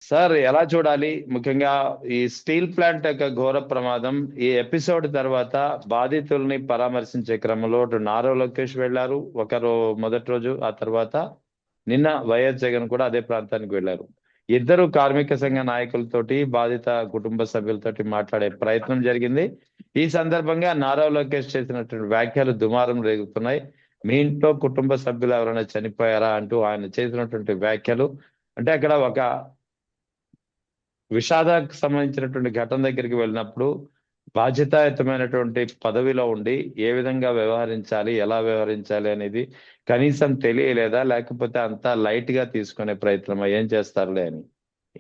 Sir ఎలా చూడాలి? ముఖ్యంగా ఈ స్టీల్ ప్లాంట్ యొక్క ఘోర ప్రమాదం ఈ ఎపిసోడ్ తర్వాత బాధితుల్ని పరామర్శించే క్రమంలో నారా లోకేష్ వెళ్లారు ఒకరు మొదటి రోజు, ఆ తర్వాత నిన్న వైఎస్ జగన్ కూడా అదే ప్రాంతానికి వెళ్లారు. ఇద్దరు కార్మిక సంఘ నాయకులతోటి బాధిత కుటుంబ సభ్యులతోటి మాట్లాడే ప్రయత్నం జరిగింది. ఈ సందర్భంగా నారా లోకేష్ చేసినటువంటి వ్యాఖ్యలు దుమారం రేగుతున్నాయి. మీ ఇంట్లో కుటుంబ సభ్యులు ఎవరైనా చనిపోయారా అంటూ ఆయన చేసినటువంటి వ్యాఖ్యలు, అంటే అక్కడ ఒక విషాదానికి సంబంధించినటువంటి ఘటన దగ్గరికి వెళ్ళినప్పుడు బాధ్యతాయుతమైనటువంటి పదవిలో ఉండి ఏ విధంగా వ్యవహరించాలి, ఎలా వ్యవహరించాలి అనేది కనీసం తెలియలేదా? లేకపోతే అంతా లైట్ గా తీసుకునే ప్రయత్నం ఏం చేస్తారులే అని?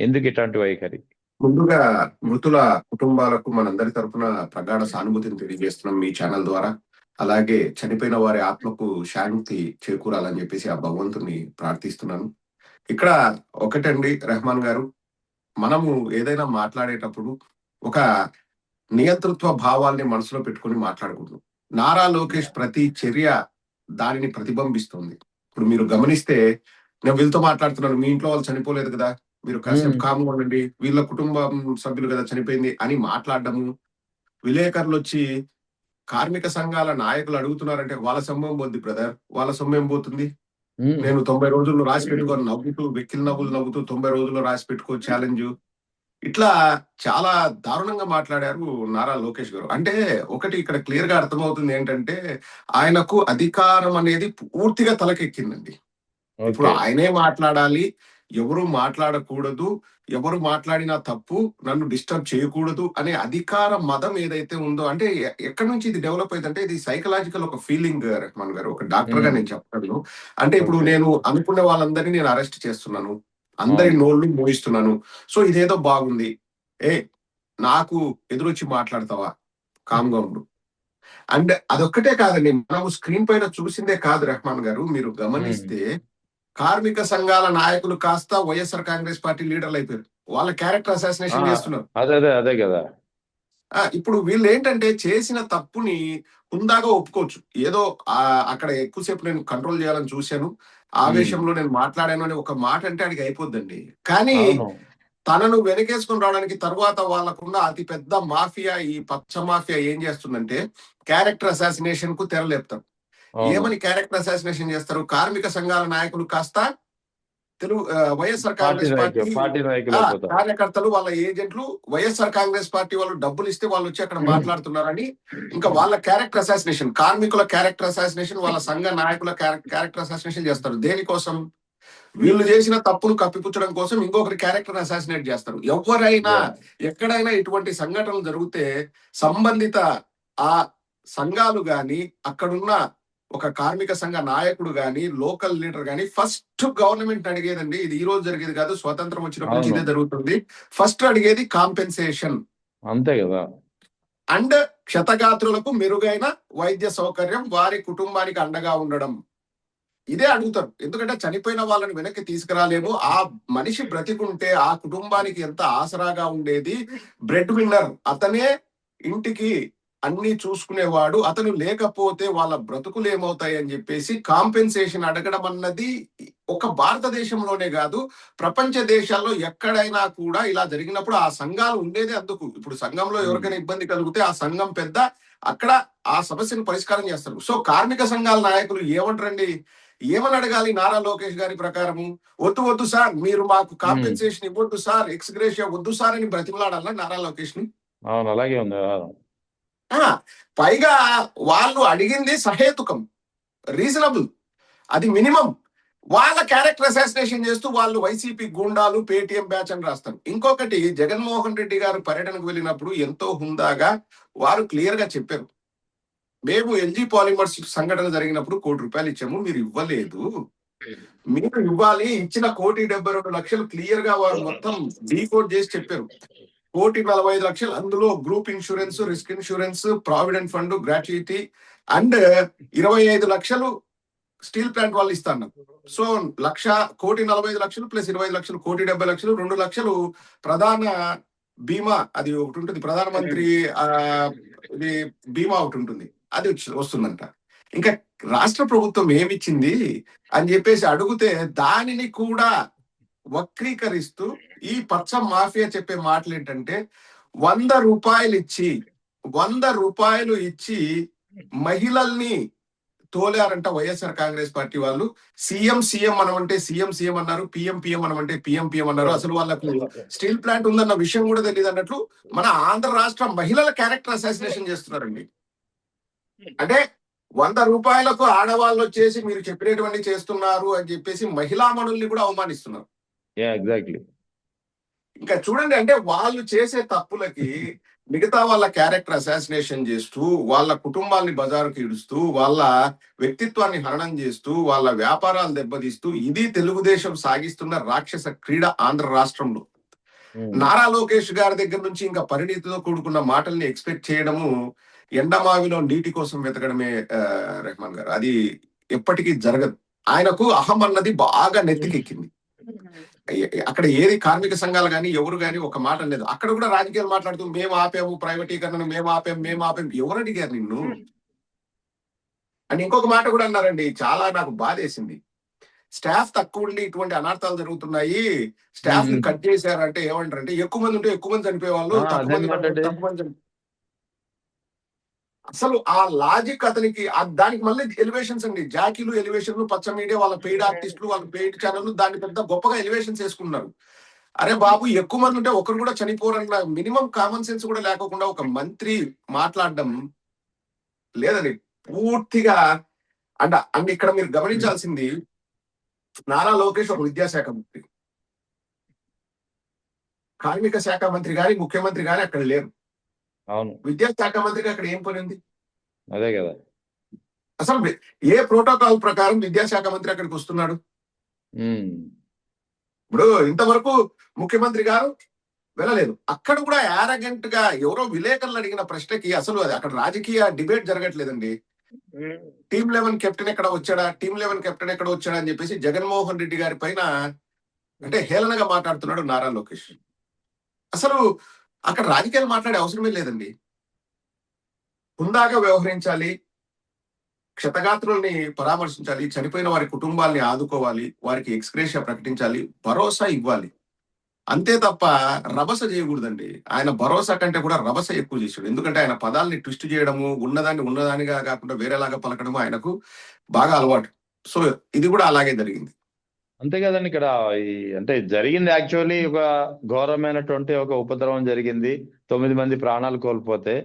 ఎందుకు ఇటువంటి వైఖరి? ముందుగా మృతుల కుటుంబాలకు మనందరి తరపున ప్రగాఢ సానుభూతిని తెలియజేస్తున్నాం మీ ఛానల్ ద్వారా. అలాగే చనిపోయిన వారి ఆత్మకు శాంతి చేకూరాలని చెప్పేసి ఆ భగవంతుని ప్రార్థిస్తున్నాను. ఇక్కడ ఒకటండి రెహమాన్ గారు, మనము ఏదైనా మాట్లాడేటప్పుడు ఒక నియంతృత్వ భావాల్ని మనసులో పెట్టుకుని మాట్లాడకూడదు. నారా లోకేష్ ప్రతి చర్య దానిని ప్రతిబింబిస్తుంది. ఇప్పుడు మీరు గమనిస్తే, నేను వీళ్ళతో మాట్లాడుతున్నాను, మీ ఇంట్లో వాళ్ళు చనిపోలేదు కదా, మీరు కాసేపు కామ్గా ఉండండి, వీళ్ళ కుటుంబం సభ్యులు కదా చనిపోయింది అని మాట్లాడడము. విలేకరులు వచ్చి కార్మిక సంఘాల నాయకులు అడుగుతున్నారంటే వాళ్ళ సొమ్మేం పోద్ది బ్రదర్, వాళ్ళ సొమ్మేం పోతుంది? నేను 90 రోజుల్లో రాసి పెట్టుకొని నవ్వుతూ వెక్కిలి నవ్వులు నవ్వుతూ 90 రోజుల్లో రాసి పెట్టుకో ఛాలెంజ్, ఇట్లా చాలా దారుణంగా మాట్లాడారు నారా లోకేష్ గారు. అంటే ఒకటి ఇక్కడ క్లియర్ గా అర్థమవుతుంది ఏంటంటే, ఆయనకు అధికారం అనేది పూర్తిగా తలకెక్కిందండి. ఇప్పుడు ఆయనే మాట్లాడాలి, ఎవరు మాట్లాడకూడదు, ఎవరు మాట్లాడినా తప్పు, నన్ను డిస్టర్బ్ చేయకూడదు అనే అధికార మదం ఏదైతే ఉందో, అంటే ఎక్కడి నుంచి ఇది డెవలప్ అయిందంటే, ఇది సైకలాజికల్ ఒక ఫీలింగ్ రెహమాన్ గారు, ఒక డాక్టర్ గా నేను చెప్పగలను. అంటే ఇప్పుడు నేను అనుకునే వాళ్ళందరినీ నేను అరెస్ట్ చేస్తున్నాను, అందరి నోళ్ళు మోయిస్తున్నాను, సో ఇదేదో బాగుంది, ఏ నాకు ఎదురొచ్చి మాట్లాడతావా, కామ్గా ఉండు. అండ్ అదొక్కటే కాదండి, మనము స్క్రీన్ పైన చూసిందే కాదు రెహమాన్ గారు, మీరు గమనిస్తే కార్మిక సంఘాల నాయకులు కాస్త వైఎస్ఆర్ కాంగ్రెస్ పార్టీ లీడర్లు అయిపోయారు. వాళ్ళ క్యారెక్టర్ అసాసినేషన్ చేస్తున్నారు. అదే కదా. ఇప్పుడు వీళ్ళు ఏంటంటే చేసిన తప్పుని హుందాగా ఒప్పుకోవచ్చు. ఏదో అక్కడ ఎక్కువసేపు నేను కంట్రోల్ చేయాలని చూశాను, ఆవేశంలో నేను మాట్లాడాను అని ఒక మాట అంటే అడిగి అయిపోద్దండి. కానీ తనను వెనకేసుకుని రావడానికి తర్వాత వాళ్ళకున్న అతి పెద్ద మాఫియా, ఈ పచ్చ మాఫియా ఏం చేస్తుందంటే క్యారెక్టర్ అసాసినేషన్ కు తెరలేపుతారు. ఏమని క్యారెక్టర్ అసాసినేషన్ చేస్తారు? కార్మిక సంఘాల నాయకులు కాస్త వైఎస్ఆర్ కాంగ్రెస్ పార్టీ కార్యకర్తలు, వాళ్ళ ఏజెంట్లు, వైఎస్ఆర్ కాంగ్రెస్ పార్టీ వాళ్ళు డబ్బులు ఇస్తే వాళ్ళు వచ్చి అక్కడ మాట్లాడుతున్నారని ఇంకా వాళ్ళ క్యారెక్టర్ అసాసినేషన్, కార్మికుల క్యారెక్టర్ అసాసినేషన్, వాళ్ళ సంఘ నాయకుల క్యారెక్టర్ అసాసినేషన్ చేస్తారు. దేనికోసం? వీళ్ళు చేసిన తప్పును కప్పిపుచ్చడం కోసం ఇంకొకరి క్యారెక్టర్ అసాసినేట్ చేస్తారు. ఎవరైనా ఎక్కడైనా ఇటువంటి సంఘటనలు జరిగితే సంబంధిత ఆ సంఘాలు గాని, అక్కడున్న ఒక కార్మిక సంఘ నాయకుడు గాని, లోకల్ లీడర్ గాని ఫస్ట్ గవర్నమెంట్ అడిగేదండి, ఇది ఈ రోజు జరిగేది కాదు, స్వతంత్రం వచ్చినప్పటి నుంచి ఇదే జరుగుతుంది, ఫస్ట్ అడిగేది కాంపెన్సేషన్. అంతే కదా. అండ్ క్షతగాత్రులకు మెరుగైన వైద్య సౌకర్యం, వారి కుటుంబానికి అండగా ఉండడం, ఇదే అడుగుతారు. ఎందుకంటే చనిపోయిన వాళ్ళని వెనక్కి తీసుకురాలేము, ఆ మనిషి బ్రతికుంటే ఆ కుటుంబానికి ఎంత ఆసరాగా ఉండేది, బ్రెడ్ విన్నర్ అతనే, ఇంటికి అన్ని చూసుకునేవాడు, అతను లేకపోతే వాళ్ళ బ్రతుకులు ఏమవుతాయి అని చెప్పేసి కాంపెన్సేషన్ అడగడం అన్నది ఒక భారతదేశంలోనే కాదు, ప్రపంచ దేశాల్లో ఎక్కడైనా కూడా ఇలా జరిగినప్పుడు ఆ సంఘాలు ఉండేదే అందుకు. ఇప్పుడు సంఘంలో ఎవరికైనా ఇబ్బంది కలిగితే ఆ సంఘం పెద్ద అక్కడ ఆ సమస్యను పరిష్కారం చేస్తారు. సో కార్మిక సంఘాల నాయకులు ఏమంటారండి, ఏమని అడగాలి నారా లోకేష్ గారి ప్రకారము? వద్దు సార్, మీరు మాకు కాంపెన్సేషన్ ఇవ్వద్దు సార్, ఎక్స్గ్రేషియా వద్దు సార్ అని బ్రతిమలాడాలా నారా లోకేష్ ని? అలాగే ఉంది. పైగా వాళ్ళు అడిగింది సహేతుకం, రీజనబుల్, అది మినిమం. వాళ్ళ క్యారెక్టర్ అసాసినేషన్ చేస్తూ వాళ్ళు వైసీపీ గూండాలు, పేటిఎం బ్యాచ్ అని రాస్తారు. ఇంకొకటి, జగన్మోహన్ రెడ్డి గారు పర్యటనకు వెళ్ళినప్పుడు ఎంతో హుందాగా వారు క్లియర్ గా చెప్పారు, మేము ఎల్జీ పాలిమర్స్ సంఘటన జరిగినప్పుడు ₹1,00,00,000 ఇచ్చాము, మీరు ఇవ్వలేదు, మీరు ఇవ్వాలి, ఇచ్చిన ₹1,72,00,000 క్లియర్ గా వారు మొత్తం డీకోడ్ చేసి చెప్పారు. ₹1,45,00,000 అందులో group insurance, risk insurance, provident fund, gratuity and 25,00,000 steel plant వాళ్ళు ఇస్తాను. సో ₹1,45,00,000 ప్లస్ 25,00,000, ₹1,70,00,000, 2,00,000 ప్రధాన బీమా, అది ఒకటి ఉంటుంది, ప్రధానమంత్రి ఇది బీమా ఒకటి ఉంటుంది, అది వస్తుందంట. ఇంకా రాష్ట్ర ప్రభుత్వం ఏమిచ్చింది అని చెప్పేసి అడిగితే దానిని కూడా వక్రీకరిస్తూ ఈ పచ్చ మాఫియా చెప్పే మాటలు ఏంటంటే 100 రూపాయలు ఇచ్చి మహిళల్ని తోలారంట వైఎస్ఆర్ కాంగ్రెస్ పార్టీ వాళ్ళు. సీఎం అనమంటే సీఎం అన్నారు, పిఎం అనమంటే పిఎం అన్నారు. అసలు వాళ్ళకు స్టీల్ ప్లాంట్ ఉందన్న విషయం కూడా తెలియదు అన్నట్లు మన ఆంధ్ర రాష్ట్ర మహిళల క్యారెక్టర్ అసాసినేషన్ చేస్తున్నారండి. అంటే 100 రూపాయలకు ఆడవాళ్ళు వచ్చేసి మీరు చెప్పినటువంటి చేస్తున్నారు అని చెప్పేసి మహిళామణుల్ని కూడా అవమానిస్తున్నారు. ఎగ్జాక్ట్లీ. ఇంకా చూడండి, అంటే వాళ్ళు చేసే తప్పులకి మిగతా వాళ్ళ క్యారెక్టర్ అసాసినేషన్ చేస్తూ, వాళ్ళ కుటుంబాల్ని బజారుకి ఇడుస్తూ, వాళ్ళ వ్యక్తిత్వాన్ని హరణం చేస్తూ, వాళ్ళ వ్యాపారాలు దెబ్బతీస్తూ, ఇది తెలుగుదేశం సాగిస్తున్న రాక్షస క్రీడ ఆంధ్ర రాష్ట్రంలో. నారా లోకేష్ గారి దగ్గర నుంచి ఇంకా పరిణితితో కూడుకున్న మాటల్ని ఎక్స్పెక్ట్ చేయడము ఎండమావిలో నీటి కోసం వెతకడమే రెహమాన్ గారు. అది ఎప్పటికీ జరగదు. ఆయనకు అహం అన్నది బాగా నెత్తికెక్కింది. అక్కడ ఏది కార్మిక సంఘాలు కానీ ఎవరు కానీ ఒక మాట లేదు. అక్కడ కూడా రాజకీయాలు మాట్లాడుతూ మేము ఆపాము ప్రైవేటీకరణను, మేము ఆపాం. ఎవరు అడిగారు నిన్ను అని ఇంకొక మాట కూడా అన్నారండి. చాలా నాకు బాధేసింది. స్టాఫ్ తక్కువ ఉండి ఇటువంటి అనార్థాలు జరుగుతున్నాయి, స్టాఫ్ ని కట్ చేశారంటే ఏమంటారంటే ఎక్కువ మంది ఉంటే ఎక్కువ మంది చనిపోయేవాళ్ళు, తక్కువ మంది. అసలు ఆ లాజిక్ అతనికి దానికి మళ్ళీ ఎలివేషన్స్ అండి, జాకీలు ఎలివేషన్లు, పచ్చ మీడియా వాళ్ళ పెయిడ్ ఆర్టిస్టులు వాళ్ళ పెయిడ్ ఛానల్ దాన్ని పెద్ద గొప్పగా ఎలివేషన్స్ వేసుకున్నారు. అరే బాబు, ఎక్కువ మంది ఉంటే ఒకరు కూడా చనిపోరన్న మినిమం కామన్ సెన్స్ కూడా లేకుండా ఒక మంత్రి మాట్లాడడం లేదండి పూర్తిగా. అంటే ఇక్కడ మీరు గమనించాల్సింది, నారా లోకేష్ ఒక విద్యాశాఖ మంత్రి, కార్మిక శాఖ మంత్రి గాని ముఖ్యమంత్రి గాని అక్కడ లేరు. అవును, విద్యాశాఖ మంత్రికి అక్కడ ఏం పని ఉంది? అదే కదా. అసలు ఏ ప్రోటోకాల్ ప్రకారం విద్యాశాఖ మంత్రి అక్కడికి వస్తున్నాడు? ఇప్పుడు ఇంతవరకు ముఖ్యమంత్రి గారు వెళ్ళలేదు. అక్కడ కూడా యారగెంట్ గా ఎవరో విలేకరులు అడిగిన ప్రశ్నకి అసలు అది అక్కడ రాజకీయ డిబేట్ జరగట్లేదండి. టీమ్ 11 కెప్టెన్ ఎక్కడ వచ్చాడా అని చెప్పేసి జగన్మోహన్ రెడ్డి గారి పైన అంటే హేళనగా మాట్లాడుతున్నాడు నారా లోకేష్. అసలు అక్కడ రాజకీయాలు మాట్లాడే అవసరమే లేదండి. హుందాగా వ్యవహరించాలి, క్షతగాత్రుల్ని పరామర్శించాలి, చనిపోయిన వారి కుటుంబాల్ని ఆదుకోవాలి, వారికి ఎక్స్గ్రేషియా ప్రకటించాలి, భరోసా ఇవ్వాలి. అంతే తప్ప రభస చేయకూడదండి. ఆయన భరోసా కంటే కూడా రభస ఎక్కువ చేశాడు. ఎందుకంటే ఆయన పదాలని ట్విస్ట్ చేయడము, ఉన్నదానిగా కాకుండా వేరేలాగా పలకడము ఆయనకు బాగా అలవాటు. సో ఇది కూడా అలాగే జరిగింది. అంతే కదండి. ఇక్కడ అంటే జరిగింది యాక్చువల్లీ ఒక ఘోరమైనటువంటి ఒక ఉపద్రవం జరిగింది. 9 మంది ప్రాణాలు కోల్పోతే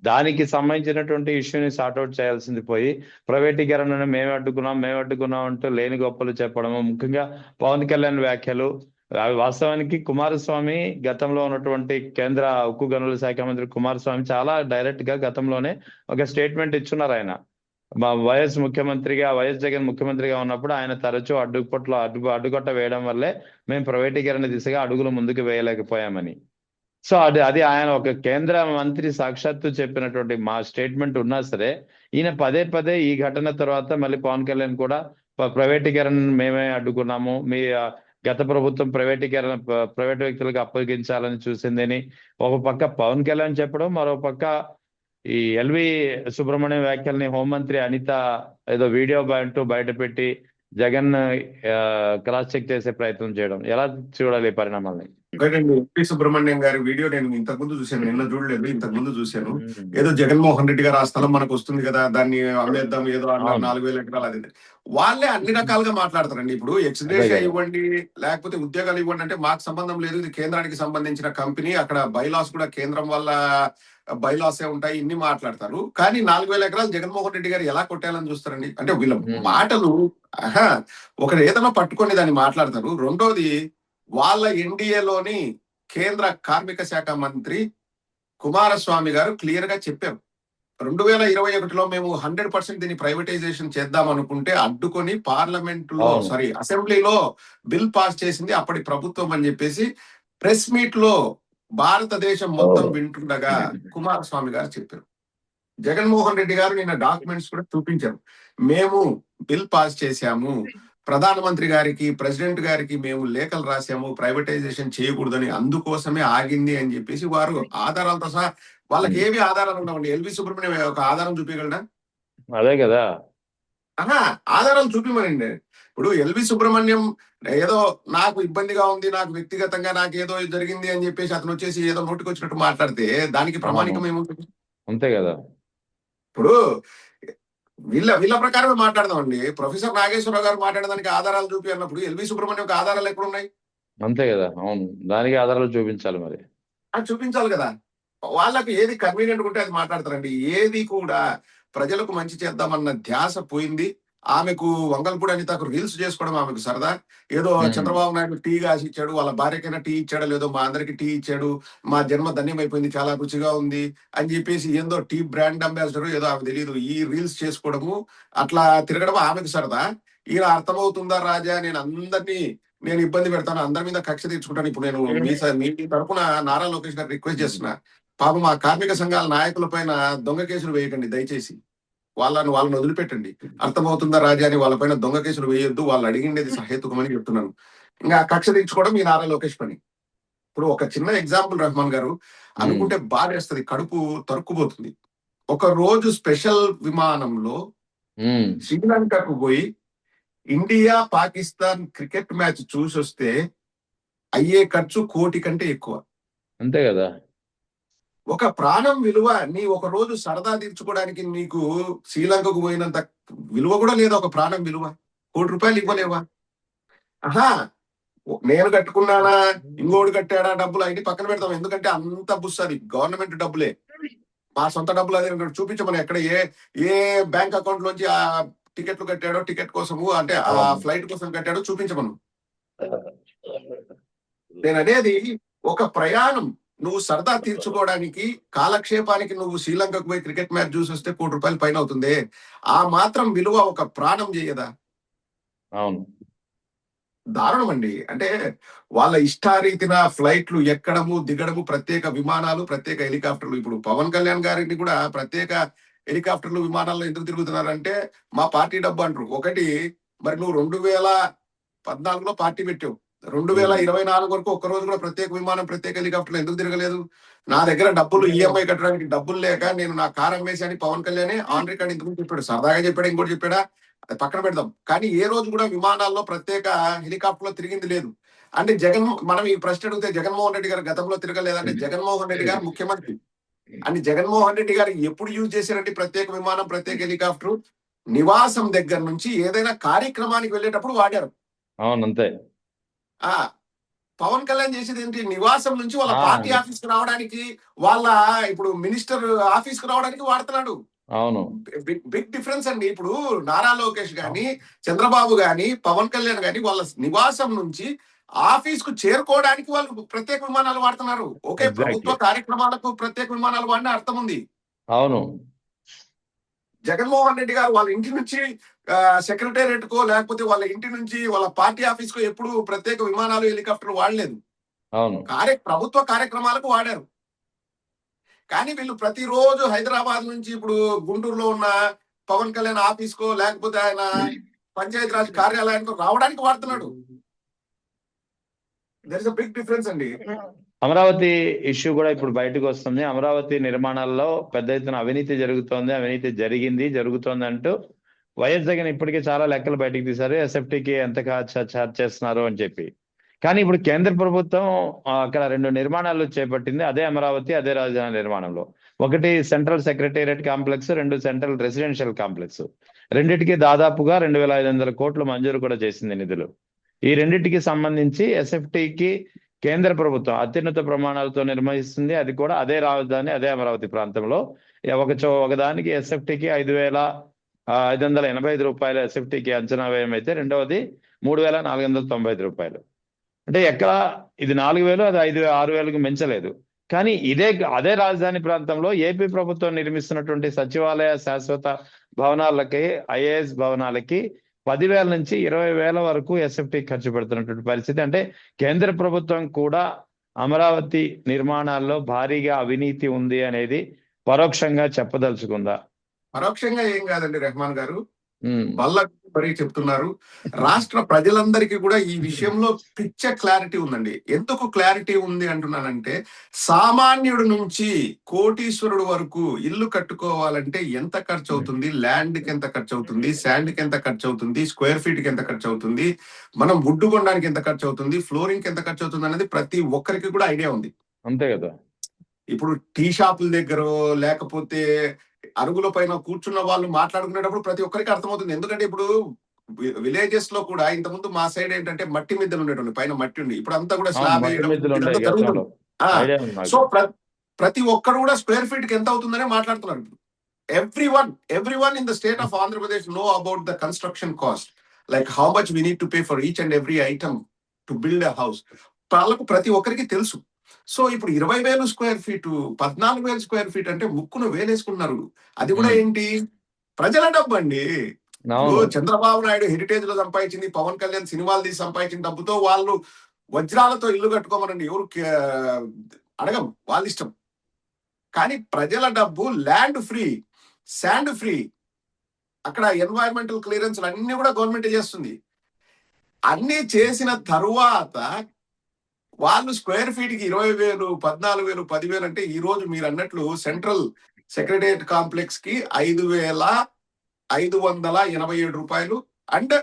దానికి సంబంధించినటువంటి ఇష్యూని సార్ట్అవుట్ చేయాల్సింది పోయి ప్రైవేటీకరణను మేమే అడ్డుకున్నాం అంటూ లేని గొప్పలు చెప్పడము, ముఖ్యంగా పవన్ కళ్యాణ్ వ్యాఖ్యలు. వాస్తవానికి కుమారస్వామి గతంలో ఉన్నటువంటి కేంద్ర ఉక్కు గనుల శాఖ మంత్రి కుమారస్వామి చాలా డైరెక్ట్ గా గతంలోనే ఒక స్టేట్మెంట్ ఇచ్చున్నారు. ఆయన మా వైఎస్ జగన్ ముఖ్యమంత్రిగా ఉన్నప్పుడు ఆయన తరచూ అడ్డుకొట్ట వేయడం వల్లే మేము ప్రైవేటీకరణ దిశగా అడుగులు ముందుకు వేయలేకపోయామని. సో అది ఆయన ఒక కేంద్ర మంత్రి సాక్షాత్తు చెప్పినటువంటి మా స్టేట్మెంట్ ఉన్నా సరే, ఈయన పదే ఈ ఘటన తర్వాత మళ్ళీ పవన్ కళ్యాణ్ కూడా ప్రైవేటీకరణ మేమే అడ్డుకున్నాము, మీ గత ప్రభుత్వం ప్రైవేట్ వ్యక్తులకు అప్పగించాలని చూసిందని ఒక పక్క పవన్ కళ్యాణ్ చెప్పడం, మరో పక్క ఈ ఎల్వి సుబ్రహ్మణ్యం వ్యాఖ్యల్ని హోంమంత్రి అనిత ఏదో వీడియో బయట పెట్టి జగన్ క్రాస్ చెక్ చేసే ప్రయత్నం చేయడం, ఎలా చూడాలి ఈ పరిణామాలని? ఎల్వి సుబ్రహ్మణ్యం గారి వీడియో నేను ఇంతకుముందు చూశాను, నిన్న చూడలేదు, ఇంతకుముందు చూశాను. ఏదో జగన్మోహన్ రెడ్డి గారు ఆ స్థలం మనకు వస్తుంది కదా, దాన్ని అమ్మేద్దాం, ఏదో 4,000 ఎకరాలు అది వాళ్ళే అన్ని రకాలుగా మాట్లాడతారండి. ఇప్పుడు ఎక్స్గ్రేషియా ఇవ్వండి, లేకపోతే ఉద్యోగాలు ఇవ్వండి అంటే మాకు సంబంధం లేదు, ఇది కేంద్రానికి సంబంధించిన కంపెనీ, అక్కడ బైలాస్ కూడా కేంద్రం వల్ల బైలాసే ఉంటాయి, ఇన్ని మాట్లాడతారు. కానీ 4,000 ఎకరాలు జగన్మోహన్ రెడ్డి గారు ఎలా కొట్టాలని చూస్తారండి? అంటే వీళ్ళ మాటలు ఒకరు ఏదైనా పట్టుకొని దాన్ని మాట్లాడతారు. రెండోది, వాళ్ళ ఎన్డీఏలోని కేంద్ర కార్మిక శాఖ మంత్రి కుమారస్వామి గారు క్లియర్ గా చెప్పారు, 2021లో మేము 100% దీన్ని ప్రైవేటైజేషన్ చేద్దాం అనుకుంటే అడ్డుకొని పార్లమెంట్ లో అసెంబ్లీలో బిల్ పాస్ చేసింది అప్పటి ప్రభుత్వం అని చెప్పేసి ప్రెస్ మీట్ లో భారతదేశం మొత్తం వింటుండగా కుమారస్వామి గారు చెప్పారు. జగన్మోహన్ రెడ్డి గారు నిన్న డాక్యుమెంట్స్ కూడా చూపించారు. మేము బిల్ పాస్ చేశాము, ప్రధానమంత్రి గారికి, ప్రెసిడెంట్ గారికి మేము లేఖలు రాసాము, ప్రైవేటైజేషన్ చేయకూడదని, అందుకోసమే ఆగింది అని చెప్పేసి వారు ఆధారాలతో సహా, వాళ్ళకి ఏవి ఆధారాలు ఉండవండి. ఎల్వి సుబ్రహ్మణ్యం ఒక ఆధారం చూపించగలడా? అదే కదా. ఆధారాలు చూపిమనండి. ఇప్పుడు ఎల్వి సుబ్రహ్మణ్యం ఏదో నాకు ఇబ్బందిగా ఉంది, నాకు వ్యక్తిగతంగా నాకు ఏదో జరిగింది అని చెప్పేసి అతను వచ్చేసి ఏదో నోటికి వచ్చినట్టు మాట్లాడితే దానికి అవును ప్రామాణికం ఏముంటుంది? అంతే కదా. ఇప్పుడు వీళ్ళ వీళ్ళ ప్రకారమే మాట్లాడదామండి. ప్రొఫెసర్ నాగేశ్వరరావు గారు మాట్లాడడానికి ఆధారాలు చూపి అన్నప్పుడు ఎల్వి సుబ్రహ్మణ్యం ఆధారాలు ఎక్కడున్నాయి? అంతే కదా. అవును, దానికి ఆధారాలు చూపించాలి మరి. అది చూపించాలి కదా. వాళ్ళకి ఏది కన్వీనియంట్ ఉంటే అది మాట్లాడతారండి. ఏది కూడా ప్రజలకు మంచి చేద్దామన్న ధ్యాస పోయింది. ఆమెకు వంగల్పూడి అనితకు రీల్స్ చేసుకోవడం ఆమెకు సరదా. ఏదో చంద్రబాబు నాయుడు టీ కాసి ఇచ్చాడు, వాళ్ళ భార్యకైనా టీ ఇచ్చాడో లేదో, మా అందరికి టీ ఇచ్చాడు, మా జన్మ ధన్యమైపోయింది, చాలా రుచిగా ఉంది అని చెప్పేసి ఏందో టీ బ్రాండ్ అంబాసిడర్ ఏదో ఆమె తెలియదు, ఈ రీల్స్ చేసుకోవడము అట్లా తిరగడం ఆమెకు సరదా. ఈయన అర్థమవుతుందా రాజా, నేను ఇబ్బంది పెడతాను, అందరి మీద కక్ష తీర్చుకుంటాను. ఇప్పుడు నేను మీ తరపున నారా లోకేష్ గారు రిక్వెస్ట్ చేస్తున్నా, పాపం మా కార్మిక సంఘాల నాయకుల పైన దొంగ కేసులు వేయకండి దయచేసి. వాళ్ళని వదిలిపెట్టండి. అర్థమవుతుందా రాజా అని వాళ్ళపైన దొంగ కేసులు వేయొద్దు. వాళ్ళు అడిగిండేది సహేతుకమని చెప్తున్నాను. ఇంకా కక్ష తీర్చుకోవడం ఈ నారా లోకేష్ పని. ఇప్పుడు ఒక చిన్న ఎగ్జాంపుల్ రెహమాన్ గారు, అనుకుంటే బాధేస్తుంది, కడుపు తరుక్కుపోతుంది. ఒక రోజు స్పెషల్ విమానంలో శ్రీలంకకు పోయి ఇండియా పాకిస్తాన్ క్రికెట్ మ్యాచ్ చూసొస్తే అయ్యే ఖర్చు 1 కోటి కంటే ఎక్కువ. అంతే కదా. ఒక ప్రాణం విలువ, నీ ఒక రోజు సరదా తీర్చుకోవడానికి నీకు శ్రీలంకకు పోయినంత విలువ కూడా లేదా ఒక ప్రాణం విలువ? 1 కోటి రూపాయలు ఇవ్వలేవా? ఆహా, నేను కట్టుకున్నానా, ఇంకోడు కట్టాడా, డబ్బులు అన్ని పక్కన పెడతాం. ఎందుకంటే అంత బుస్ అది గవర్నమెంట్ డబ్బులే, మా సొంత డబ్బులు. అది చూపించమని ఎక్కడ ఏ బ్యాంక్ అకౌంట్ లోంచి ఆ టికెట్లు కట్టాడో, టికెట్ కోసము అంటే ఆ ఫ్లైట్ కోసం కట్టాడో చూపించమను. నేను అనేది ఒక ప్రయాణం నువ్వు సరదా తీర్చుకోవడానికి, కాలక్షేపానికి నువ్వు శ్రీలంకకు పోయి క్రికెట్ మ్యాచ్ చూసి వస్తే 1 కోటి రూపాయలు పైన అవుతుంది. ఆ మాత్రం విలువ ఒక ప్రాణం చేయదా? అవును, దారుణం అండి. అంటే వాళ్ళ ఇష్టారీతిన ఫ్లైట్లు ఎక్కడము దిగడము, ప్రత్యేక విమానాలు, ప్రత్యేక హెలికాప్టర్లు. ఇప్పుడు పవన్ కళ్యాణ్ గారిని కూడా ప్రత్యేక హెలికాప్టర్లు, విమానాల్లో ఎందుకు తిరుగుతున్నారంటే మా పార్టీ డబ్బు అంటారు. ఒకటి, మరి నువ్వు 2014లో పార్టీ పెట్టావు, 2024 వరకు ఒక్క రోజు కూడా ప్రత్యేక విమానం, ప్రత్యేక హెలికాప్టర్లు ఎందుకు తిరగలేదు? నా దగ్గర డబ్బులు ఈఎంఐ కట్టడానికి డబ్బులు లేక నేను నా కారు అమ్మేసి అని పవన్ కళ్యాణ్ ఆన్ రికార్డ్ ఇంతకు చెప్పాడు. సరదాగా చెప్పాడు, ఇంకోటి చెప్పాడా అది పక్కన పెడదాం. కానీ ఏ రోజు కూడా విమానాల్లో, ప్రత్యేక హెలికాప్టర్ లో తిరిగింది లేదు. అంటే మనం ఈ ప్రశ్న అడిగితే జగన్మోహన్ రెడ్డి గారు గతంలో తిరగలేదంటే, జగన్మోహన్ రెడ్డి గారు ముఖ్యమంత్రి అని జగన్మోహన్ రెడ్డి గారు ఎప్పుడు యూజ్ చేశారంటే ప్రత్యేక విమానం, ప్రత్యేక హెలికాప్టర్ నివాసం దగ్గర నుంచి ఏదైనా కార్యక్రమానికి వెళ్ళేటప్పుడు వాడారు. అవును, అంతే. ఆ పవన్ కళ్యాణ్ చేసేది ఏంటి? నివాసం నుంచి వాళ్ళ పార్టీ ఆఫీస్ కి రావడానికి, వాళ్ళ ఇప్పుడు మినిస్టర్ ఆఫీస్ కు రావడానికి వాడుతున్నాడు. అవును, బిగ్ డిఫరెన్స్ అండి. ఇప్పుడు నారా లోకేష్ గాని, చంద్రబాబు గాని, పవన్ కళ్యాణ్ గాని వాళ్ళ నివాసం నుంచి ఆఫీస్ కు చేరుకోవడానికి వాళ్ళు ప్రత్యేక విమానాలు వాడుతున్నారు. ఓకే, ప్రభుత్వ కార్యక్రమాలకు ప్రత్యేక విమానాలు వాడిన అర్థం ఉంది. అవును, జగన్మోహన్ రెడ్డి గారు వాళ్ళ ఇంటి నుంచి సెక్రటేరియట్ కో, లేకపోతే వాళ్ళ ఇంటి నుంచి వాళ్ళ పార్టీ ఆఫీస్ కో ఎప్పుడు ప్రత్యేక విమానాలు, హెలికాప్టర్ వాడలేదు. అవును, ప్రభుత్వ కార్యక్రమాలకు వాడారు. కానీ వీళ్ళు ప్రతిరోజు హైదరాబాద్ నుంచి ఇప్పుడు గుంటూరులో ఉన్న పవన్ కళ్యాణ్ ఆఫీస్ కో, లేకపోతే ఆయన పంచాయతీ రాజ్ కార్యాలయానికి రావడానికి వాడుతున్నాడు. There is a big difference అండి. అమరావతి ఇష్యూ కూడా ఇప్పుడు బయటకు వస్తుంది. అమరావతి నిర్మాణాల్లో పెద్ద ఎత్తున అవినీతి జరుగుతోంది, అవినీతి జరుగుతోంది అంటూ వైఎస్ జగన్ ఇప్పటికే చాలా లెక్కలు బయటకు తీశారు, ఎస్ఎఫ్టీకి ఎంత ఛార్జ్ చేస్తున్నారు అని చెప్పి. కానీ ఇప్పుడు కేంద్ర ప్రభుత్వం అక్కడ 2 నిర్మాణాలు చేపట్టింది, అదే అమరావతి, అదే రాజధాని నిర్మాణంలో. ఒకటి central secretariat complex, 2 central residential complex. రెండింటికి దాదాపుగా 2,500 కోట్లు మంజూరు కూడా చేసింది నిధులు. ఈ రెండింటికి సంబంధించి ఎస్ఎఫ్టీకి కేంద్ర ప్రభుత్వం అత్యున్నత ప్రమాణాలతో నిర్వహిస్తుంది. అది కూడా అదే రాజధాని, అదే అమరావతి ప్రాంతంలో. ఒకదానికి ఎస్ఎఫ్టీకి 5,585 రూపాయలు ఎస్ఎఫ్టీకి అంచనా వ్యయం అయితే, రెండవది 3,495 రూపాయలు. అంటే ఎక్కడ ఇది 4,000, అది 6,000కి మించలేదు. కానీ అదే రాజధాని ప్రాంతంలో ఏపీ ప్రభుత్వం నిర్మిస్తున్నటువంటి సచివాలయ శాశ్వత భవనాలకి, ఐఏఎస్ భవనాలకి 10,000 నుంచి 20,000 వరకు ఎస్ఎఫ్టీ ఖర్చు పెడుతున్నటువంటి పరిస్థితి. అంటే కేంద్ర ప్రభుత్వం కూడా అమరావతి నిర్మాణాల్లో భారీగా అవినీతి ఉంది అనేది పరోక్షంగా చెప్పదలుచుకుందా? పరోక్షంగా ఏం కాదండి రెహమాన్ గారు. వల్ల మరీ చెప్తున్నారు. రాష్ట్ర ప్రజలందరికీ కూడా ఈ విషయంలో పిచ్చ క్లారిటీ ఉందండి. ఎందుకు క్లారిటీ ఉంది అంటున్నానంటే, సామాన్యుడు నుంచి కోటీశ్వరుడు వరకు ఇల్లు కట్టుకోవాలంటే ఎంత ఖర్చు అవుతుంది, ల్యాండ్కి ఎంత ఖర్చు అవుతుంది, శాండ్కి ఎంత ఖర్చు అవుతుంది, స్క్వేర్ ఫీట్కి ఎంత ఖర్చు అవుతుంది, మనం వుడ్ కొనడానికి ఎంత ఖర్చు అవుతుంది, ఫ్లోరింగ్కి ఎంత ఖర్చు అవుతుంది అనేది ప్రతి ఒక్కరికి కూడా ఐడియా ఉంది. అంతే కదా. ఇప్పుడు టీ షాపుల దగ్గర లేకపోతే అరుగుల పైన కూర్చున్న వాళ్ళు మాట్లాడుకునేటప్పుడు ప్రతి ఒక్కరికి అర్థమవుతుంది. ఎందుకంటే ఇప్పుడు విలేజెస్ లో కూడా ఇంతకుముందు మా సైడ్ ఏంటంటే మట్టి మిద్దెలు ఉండేటువంటి, పైన మట్టి ఉండి, ఇప్పుడు అంతా కూడా అవును, స్లాబ్ మట్టి వేయడం మిద్దెలు ఇదంతా ఉంటాయి జరుగుతుంది. గతంలో. ఐడియా ఉంది సో నాకు. ప్రతి ఒక్కరు కూడా స్క్వేర్ ఫీట్ కి ఎంత అవుతుందనే మాట్లాడుతున్నారు. Every one in the state of Andhra Pradesh know about the construction cost, like how much we need to pay for each and every item to build a house. వాళ్ళకు ప్రతి ఒక్కరికి తెలుసు. సో ఇప్పుడు 20,000 స్క్వేర్ ఫీట్, 14,000 స్క్వేర్ ఫీట్ అంటే ముక్కును వేలేసుకున్నారు. అది కూడా ఏంటి, ప్రజల డబ్బు అండి. ఇప్పుడు చంద్రబాబు నాయుడు హెరిటేజ్ లో సంపాదించింది, పవన్ కళ్యాణ్ సినిమాలు తీసి సంపాదించిన డబ్బుతో వాళ్ళు వజ్రాలతో ఇల్లు కట్టుకోమనండి, ఎవరు అడగం, వాళ్ళ ఇష్టం. కానీ ప్రజల డబ్బు, ల్యాండ్ ఫ్రీ, శాండ్ ఫ్రీ, అక్కడ ఎన్వైరన్మెంటల్ క్లియరెన్స్ అన్ని కూడా గవర్నమెంట్ చేస్తుంది. అన్ని చేసిన తరువాత వాళ్ళు స్క్వేర్ ఫీట్ కి 20,000, 14,000, 10,000 అంటే ఈ రోజు మీరు అన్నట్లు సెంట్రల్ సెక్రటేరియట్ కాంప్లెక్స్ కి 5,587 రూపాయలు, అండ్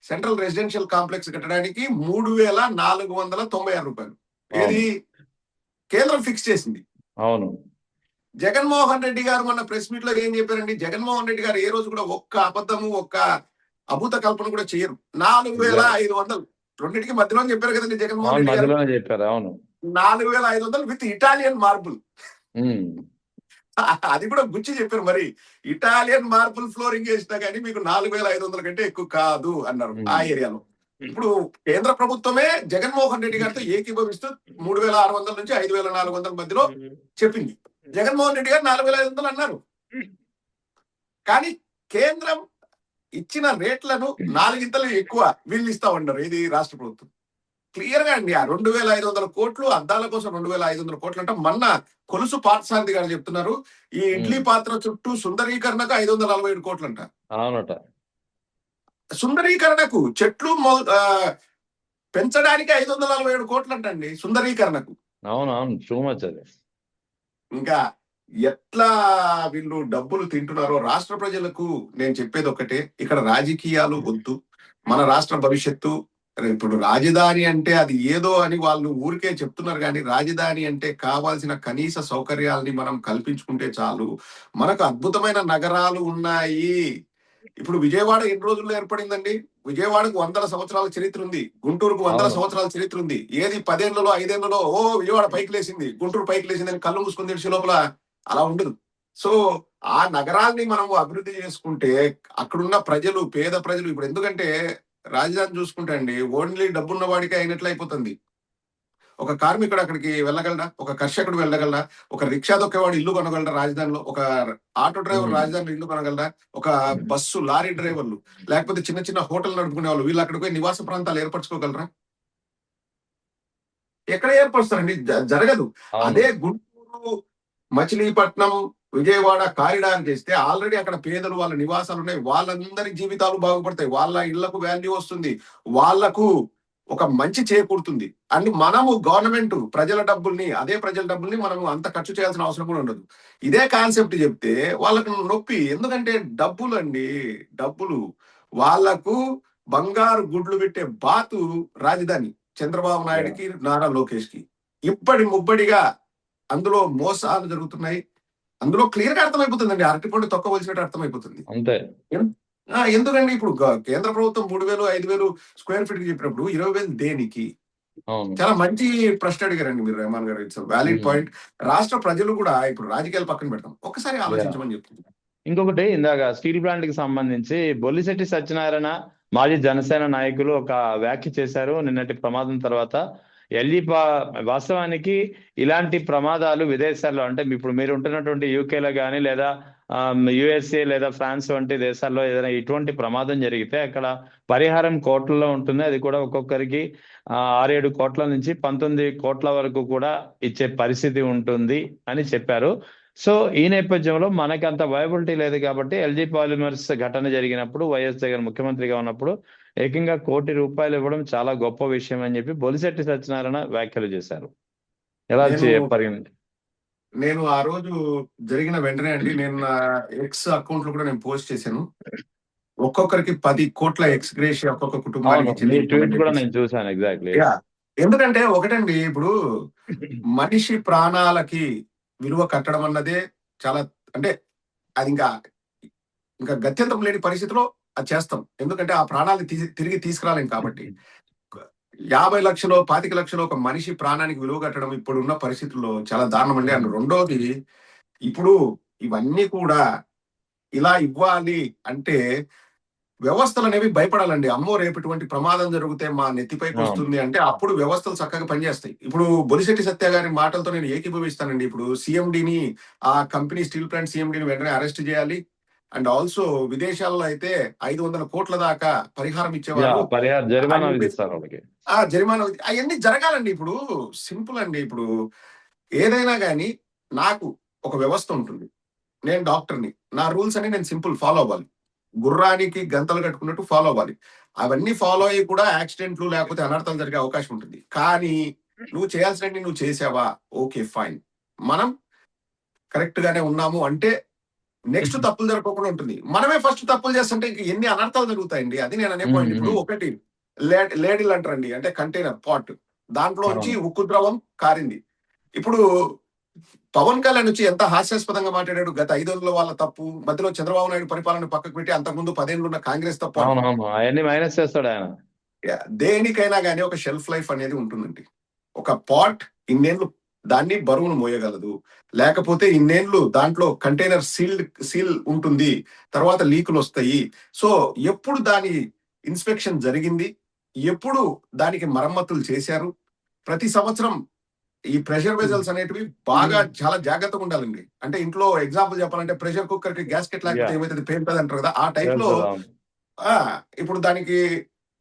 సెంట్రల్ రెసిడెన్షియల్ కాంప్లెక్స్ కట్టడానికి 3,496 రూపాయలు. ఏది కేంద్రం ఫిక్స్ చేసింది. అవును. జగన్మోహన్ రెడ్డి గారు మొన్న ప్రెస్ మీట్ లో ఏం చెప్పారండి, జగన్మోహన్ రెడ్డి గారు ఏ రోజు కూడా ఒక్క అబద్ధము, ఒక్క అభూత కల్పన కూడా చేయరు. 4,500 రెండింటికి మధ్యలో చెప్పారు కదండి జగన్మోహన్ రెడ్డి గారు. చెప్పారు. అవును, 4,500 విత్ ఇటాలియన్ మార్బుల్. అది కూడా గుచ్చి చెప్పారు. మరి ఇటాలియన్ మార్బుల్ ఫ్లోరింగ్ వేసినా కానీ మీకు 4,500 కంటే ఎక్కువ కాదు అన్నారు ఆ ఏరియాలో. ఇప్పుడు కేంద్ర ప్రభుత్వమే జగన్మోహన్ రెడ్డి గారితో ఏకీభవిస్తూ 3,600 నుంచి 5,400 మధ్యలో చెప్పింది. జగన్మోహన్ రెడ్డి గారు 4,500 అన్నారు. కానీ కేంద్రం ఇచ్చిన రేట్లను 4 ఎక్కువ వీళ్ళు ఇస్తా ఉన్నారు. ఇది రాష్ట్ర ప్రభుత్వం క్లియర్ గా అండి. ఆ 2,500 కోట్లు అద్దాల కోసం 2,500 కోట్లు అంటే మొన్న కొలుసు పార్థసారథి గారు చెప్తున్నారు, ఈ ఇడ్లీ పాత్ర చుట్టూ సుందరీకరణకు 547 కోట్లు అంట. అవునట. సుందరీకరణకు చెట్లు పెంచడానికి 547 కోట్లు అంటండి సుందరీకరణకు. అవునవును, టూ మచ్ అది. ఇంకా ఎట్లా వీళ్ళు డబ్బులు తింటున్నారో రాష్ట్ర ప్రజలకు నేను చెప్పేది ఒకటే, ఇక్కడ రాజకీయాలు వద్దు, మన రాష్ట్ర భవిష్యత్తు. ఇప్పుడు రాజధాని అంటే అది ఏదో అని వాళ్ళు ఊరికే చెప్తున్నారు, కానీ రాజధాని అంటే కావాల్సిన కనీస సౌకర్యాలని మనం కల్పించుకుంటే చాలు. మనకు అద్భుతమైన నగరాలు ఉన్నాయి. ఇప్పుడు విజయవాడ ఎన్ని రోజుల్లో ఏర్పడిందండి? విజయవాడకు 100 సంవత్సరాల చరిత్ర ఉంది, గుంటూరుకు 100 సంవత్సరాల చరిత్ర ఉంది. ఏది 10 ఏళ్లలో 5 ఏళ్లలో ఓ విజయవాడ పైకి లేసింది, గుంటూరు పైకి లేసింది అని కళ్ళు మూసుకొని తెరిచే లోపల అలా ఉండదు. సో ఆ నగరాల్ని మనం అభివృద్ధి చేసుకుంటే అక్కడున్న ప్రజలు, పేద ప్రజలు, ఇప్పుడు ఎందుకంటే రాజధాని చూసుకుంటే అండి ఓన్లీ డబ్బున్న వాడికి అయినట్లు అయిపోతుంది. ఒక కార్మికుడు అక్కడికి వెళ్ళగలడా? ఒక కర్షకుడు వెళ్ళగలడా? ఒక రిక్షా దొక్కేవాడు ఇల్లు కొనగలరా రాజధానిలో? ఒక ఆటో డ్రైవర్ రాజధానిలో ఇల్లు కొనగలరా? ఒక బస్సు, లారీ డ్రైవర్లు, లేకపోతే చిన్న చిన్న హోటల్ నడుపుకునే వాళ్ళు, వీళ్ళు అక్కడికి పోయి నివాస ప్రాంతాలు ఏర్పరచుకోగలరా? ఎక్కడ ఏర్పరుస్తారండి? జరగదు. అదే గుంటూరు, మచిలీపట్నం, విజయవాడ కారిడార్ చేస్తే ఆల్రెడీ అక్కడ పేదలు, వాళ్ళ నివాసాలు ఉన్నాయి, వాళ్ళందరి జీవితాలు బాగుపడతాయి, వాళ్ళ ఇళ్లకు వాల్యూ వస్తుంది, వాళ్లకు ఒక మంచి చేకూరుతుంది. అండ్ మనము గవర్నమెంట్ ప్రజల డబ్బుల్ని, అదే ప్రజల డబ్బుల్ని మనము అంత ఖర్చు చేయాల్సిన అవసరం కూడా ఉండదు. ఇదే కాన్సెప్ట్ చెప్తే వాళ్ళకు నొప్పి. ఎందుకంటే డబ్బులు అండి, డబ్బులు. వాళ్లకు బంగారు గుడ్లు పెట్టే బాతు రాజధాని చంద్రబాబు నాయుడుకి, నారా లోకేష్ కి. ఇప్పటి ముబ్బడిగా అందులో మోసాలు జరుగుతున్నాయి. అందులో క్లియర్ గా అర్థమైపోతుందండి, అరటిపండు తొక్కవలసినట్టు అర్థమైపోతుంది. అంతే. ఎందుకండి ఇప్పుడు కేంద్ర ప్రభుత్వం 3,000, 5,000 స్క్వేర్ ఫీట్ కి చెప్పినప్పుడు 20,000 దేనికి? చాలా మంచి ప్రశ్న అడిగారండి మీరు, రెహమాన్ గారు. It's valid point. రాష్ట్ర ప్రజలు కూడా ఇప్పుడు రాజకీయాలు పక్కన పెడతాం, ఒక్కసారి ఆలోచించమని చెప్తుంది. ఇంకొకటి, ఇందాక స్టీల్ ప్లాంట్ కి సంబంధించి బొల్లిశెట్టి సత్యనారాయణ మాజీ జనసేన నాయకులు ఒక వ్యాఖ్య చేశారు నిన్నటి ప్రమాదం తర్వాత. వాస్తవానికి ఇలాంటి ప్రమాదాలు విదేశాల్లో, అంటే ఇప్పుడు మీరు ఉంటున్నటువంటి యూకేలో కానీ లేదా యుఎస్ఏ లేదా ఫ్రాన్స్ వంటి దేశాల్లో ఏదైనా ఇటువంటి ప్రమాదం జరిగితే అక్కడ పరిహారం కోట్లలో ఉంటుంది. అది కూడా ఒక్కొక్కరికి 6-7 కోట్ల నుంచి 19 కోట్ల వరకు కూడా ఇచ్చే పరిస్థితి ఉంటుంది అని చెప్పారు. సో ఈ నేపథ్యంలో మనకి అంత వయబిలిటీ లేదు కాబట్టి ఎల్జీ పాలిమర్స్ ఘటన జరిగినప్పుడు వైఎస్ జగన్ ముఖ్యమంత్రిగా ఉన్నప్పుడు ఏకంగా ₹1,00,00,000 ఇవ్వడం చాలా గొప్ప విషయం అని చెప్పి బొలిశెట్టి సత్యనారాయణ వ్యాఖ్యలు చేశారు. ఎలా నేను నేను ఆ రోజు జరిగిన వెంటనే అండి, నేను నా ఎక్స్ అకౌంట్ లో కూడా నేను పోస్ట్ చేశాను. ఒక్కొక్కరికి 10 కోట్ల ఎక్స్ గ్రేషియా ఒక్కొక్క అవును, కుటుంబానికి మీ చెల్లించమని ట్వీట్ కూడా చెప్పేసి. నేను చూశాను. ఎగ్జాక్ట్లీ. యా, ఎందుకంటే ఒకటండి, ఇప్పుడు మనిషి ప్రాణాలకి విలువ కట్టడం అన్నదే చాలా, అంటే అది ఇంకా గత్యంతరం లేని పరిస్థితిలో అది చేస్తాం. ఎందుకంటే ఆ ప్రాణాలు తిరిగి తీసుకురాలేం కాబట్టి. 50 లక్షలు 25 లక్షలు ఒక మనిషి ప్రాణానికి విలువ కట్టడం ఇప్పుడున్న పరిస్థితుల్లో చాలా దారుణం అండి. అండ్ రెండోది, ఇప్పుడు ఇవన్నీ కూడా ఇలా ఇవ్వాలి అంటే వ్యవస్థలు అనేవి భయపడాలండి. అమ్మో రేపు ఇటువంటి ప్రమాదం జరిగితే మా నెత్తిపైకి అవును. వస్తుంది అంటే అప్పుడు వ్యవస్థలు చక్కగా పనిచేస్తాయి. ఇప్పుడు బొలిశెట్టి సత్య గారి మాటలతో నేను ఏకీభవిస్తానండి. ఇప్పుడు సిఎండిని, ఆ కంపెనీ స్టీల్ ప్లాంట్ సిఎండిని వెంటనే అరెస్ట్ చేయాలి. అండ్ ఆల్సో విదేశాల్లో అయితే 500 కోట్ల దాకా పరిహారం యా, ఇచ్చేవారు జరిమానా అని చెప్పేసి విధిస్తారు వాళ్ళకి. ఆ జరిమానా అవన్నీ జరగాలండి. ఇప్పుడు సింపుల్ అండి. ఇప్పుడు ఏదైనా గానీ నాకు ఒక వ్యవస్థ ఉంటుంది. నేను డాక్టర్‌ని. నా రూల్స్ అన్ని నేను సింపుల్ ఫాలో అవ్వాలి. గుర్రానికి గంతలు కట్టుకున్నట్టు ఫాలో అవ్వాలి. అవన్నీ ఫాలో అయ్యి కూడా యాక్సిడెంట్లు లేకపోతే అనర్థాలు జరిగే అవకాశం ఉంటుంది. కానీ నువ్వు చేయాల్సినన్ని నువ్వు చేసావా? Okay, fine. మనం కరెక్ట్ గానే ఉన్నాము అంటే నెక్స్ట్ తప్పులు జరగకుండా ఉంటుంది. మనమే ఫస్ట్ తప్పులు చేస్తుంటే ఇంక ఎన్ని అనర్థాలు జరుగుతాయండి. అది నేను అనే పాయింట్. ఇప్పుడు ఒకటి లేడీలు అంటారండి, అంటే కంటైనర్ పాట్, దాంట్లోంచి అవును. ఉక్కు ద్రవం కారింది. ఇప్పుడు పవన్ కళ్యాణ్ వచ్చి ఎంత హాస్యాస్పదంగా మాట్లాడాడు. గత 5 ఏళ్ల వాళ్ళ తప్పు, మధ్యలో చంద్రబాబు నాయుడు పరిపాలన పక్కకు పెట్టి అంతకుముందు 10 ఏళ్ళు ఉన్న కాంగ్రెస్ తప్పు అంటున్నాడు. అవునవును, అవన్నీ మైనస్ చేస్తాడు ఆయన. దేనికైనా గానీ ఒక షెల్ఫ్ లైఫ్ అనేది ఉంటుందండి. ఒక పాట్ ఇన్నేళ్లు దాన్ని బరువును మోయగలదు. లేకపోతే ఇన్నేళ్లు దాంట్లో కంటైనర్ సీల్ ఉంటుంది. తర్వాత లీకులు వస్తాయి. సో ఎప్పుడు దాని ఇన్స్పెక్షన్ జరిగింది, ఎప్పుడు దానికి మరమ్మతులు చేశారు, ప్రతి సంవత్సరం ఈ ప్రెషర్ వెజల్స్ అనేటివి బాగా చాలా జాగ్రత్తగా ఉండాలండి. అంటే ఇంట్లో ఎగ్జాంపుల్ చెప్పాలంటే ప్రెషర్ కుక్కర్ కి గ్యాస్కెట్ లేకపోతే ఏమైతే పేలుతుంది అంటారు కదా, ఆ టైప్ లో ఆ ఇప్పుడు దానికి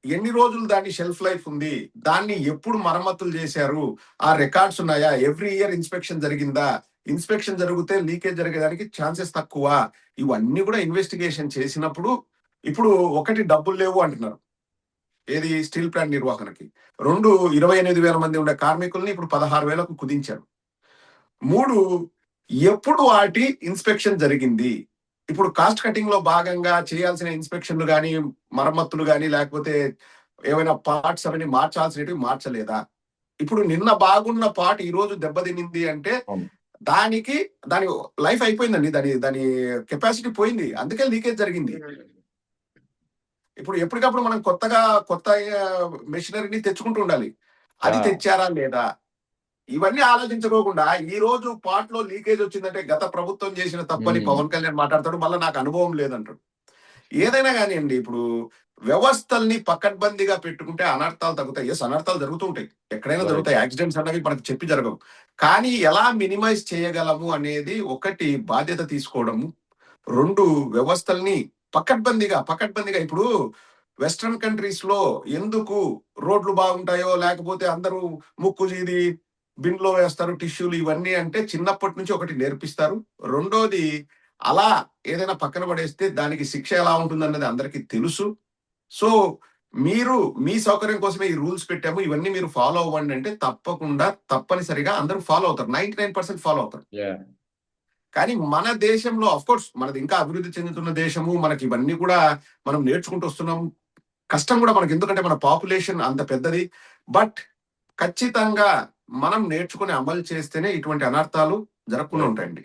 ఎన్ని రోజులు దాని షెల్ఫ్ లైఫ్ ఉంది, దాన్ని ఎప్పుడు మరమ్మతులు చేశారు, ఆ రికార్డ్స్ ఉన్నాయా, ఎవ్రీ ఇయర్ ఇన్స్పెక్షన్ జరిగిందా, ఇన్స్పెక్షన్ జరిగితే లీకేజ్ జరిగేదానికి ఛాన్సెస్ తక్కువ. ఇవన్నీ కూడా ఇన్వెస్టిగేషన్ చేసినప్పుడు, ఇప్పుడు ఒకటి డబ్బులు లేవు అంటున్నారు ఏది స్టీల్ ప్లాంట్ నిర్వహణకి. 28,000 మంది ఉండే కార్మికుల్ని ఇప్పుడు 16,000కు కుదించారు. 3 ఎప్పుడు వాటి ఇన్స్పెక్షన్ జరిగింది. ఇప్పుడు కాస్ట్ కటింగ్ లో భాగంగా చేయాల్సిన ఇన్స్పెక్షన్లు గానీ, మరమ్మతులు గానీ, లేకపోతే ఏమైనా పార్ట్స్ అవన్నీ మార్చాల్సినవి మార్చలేదా? ఇప్పుడు నిన్న బాగున్న పార్ట్ ఈ రోజు దెబ్బతినింది అంటే దాని లైఫ్ అయిపోయిందండి. దాని కెపాసిటీ పోయింది. అందుకే లీకేజ్ జరిగింది. ఇప్పుడు ఎప్పటికప్పుడు మనం కొత్త మెషినరీని తెచ్చుకుంటూ ఉండాలి. అది తెచ్చారా లేదా? ఇవన్నీ ఆలోచించుకోకుండా ఈ రోజు పార్ట్ లో లీకేజ్ వచ్చిందంటే గత ప్రభుత్వం చేసిన తప్పని పవన్ కళ్యాణ్ మాట్లాడతాడు. మళ్ళీ నాకు అనుభవం లేదంటాడు. ఏదైనా కానివ్వండి, ఇప్పుడు వ్యవస్థల్ని పకడ్బందీగా పెట్టుకుంటే అనర్థాలు తగ్గుతాయి. ఎస్, అనర్థాలు జరుగుతూ ఉంటాయి. ఎక్కడైనా జరుగుతాయి. యాక్సిడెంట్స్ అన్నవి మనకు చెప్పి జరగవు. కానీ ఎలా మినిమైజ్ చేయగలము అనేది ఒకటి బాధ్యత తీసుకోవడము, 2 వ్యవస్థల్ని పకడ్బందీగా ఇప్పుడు వెస్ట్రన్ కంట్రీస్ లో ఎందుకు రోడ్లు బాగుంటాయో, లేకపోతే అందరూ ముక్కు జీది బిన్లో వేస్తారు టిష్యూలు, ఇవన్నీ అంటే చిన్నప్పటి నుంచి ఒకటి నేర్పిస్తారు. రెండోది, అలా ఏదైనా పక్కన పడేస్తే దానికి శిక్ష ఎలా ఉంటుందన్నది అందరికీ తెలుసు. సో మీరు మీ సౌకర్యం కోసమే ఈ రూల్స్ పెట్టాము, ఇవన్నీ మీరు ఫాలో అవ్వండి అంటే తప్పకుండా తప్పనిసరిగా అందరూ ఫాలో అవుతారు. 99% ఫాలో అవుతారు. కానీ మన దేశంలో ఆఫ్ కోర్స్ మనది ఇంకా అభివృద్ధి చెందుతున్న దేశము, మనకి ఇవన్నీ కూడా మనం నేర్చుకుంటూ వస్తున్నాం. కష్టం కూడా మనకి, ఎందుకంటే మన పాపులేషన్ అంత పెద్దది. బట్ ఖచ్చితంగా మనం నేర్చుకుని అమలు చేస్తేనే ఇటువంటి అనర్థాలు జరగకుండా ఉంటాయండి.